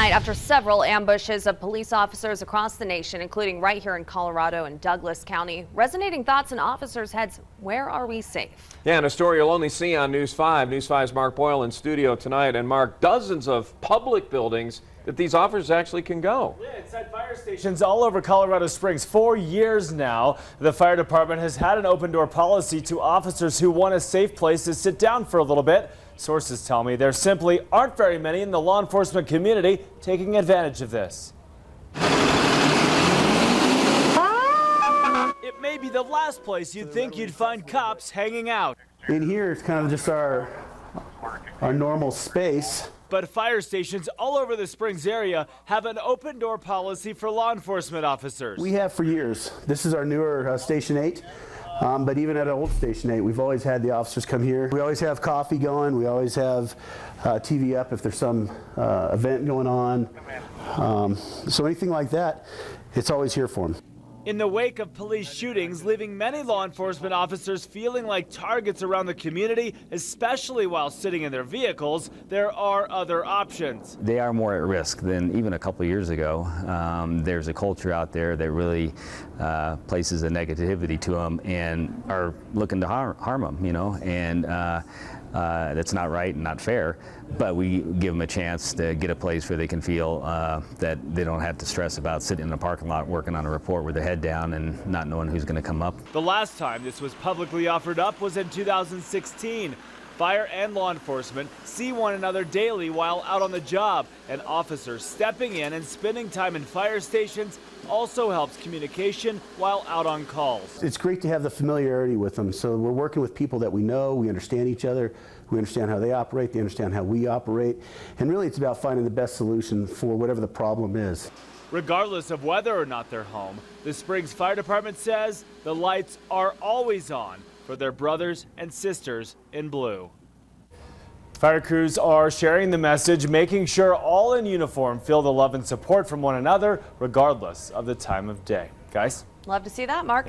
tonight after several ambushes of police officers across the nation, including right here in Colorado and Douglas County. Resonating thoughts in officers' heads: where are we safe? Yeah, and a story you'll only see on News 5. News 5's Mark Boyle in studio tonight. And Mark, dozens of public buildings that these officers actually can go. Yeah, it's at fire stations all over Colorado Springs. 4 years now, the fire department has had an open door policy to officers who want a safe place to sit down for a little bit. Sources tell me there simply aren't very many in the law enforcement community taking advantage of this. It may be the last place you'd think you'd find cops hanging out. In here, it's kind of just our normal space. But fire stations all over the Springs area have an open door policy for law enforcement officers. We have for years. This is our newer Station 8. But even at old Station 8, we've always had the officers come here. We always have coffee going. We always have TV up if there's some event going on. So anything like that, it's always here for them. In the wake of police shootings, leaving many law enforcement officers feeling like targets around the community, especially while sitting in their vehicles, there are other options. They are more at risk than even a couple of years ago. There's a culture out there that really places a negativity to them and are looking to harm them, you know, and that's not right and not fair, but we give them a chance to get a place where they can feel that they don't have to stress about sitting in a parking lot working on a report with their head down and not knowing who's going to come up. The last time this was publicly offered up was in 2016. Fire and law enforcement see one another daily while out on the job, and officers stepping in and spending time in fire stations also helps communication while out on calls. It's great to have the familiarity with them. So we're working with people that we know, we understand each other, we understand how they operate, they understand how we operate, and really it's about finding the best solution for whatever the problem is. Regardless of whether or not they're home, the Springs Fire Department says the lights are always on for their brothers and sisters in blue. Fire crews are sharing the message, making sure all in uniform feel the love and support from one another, regardless of the time of day. Guys? Love to see that, Mark. Yeah.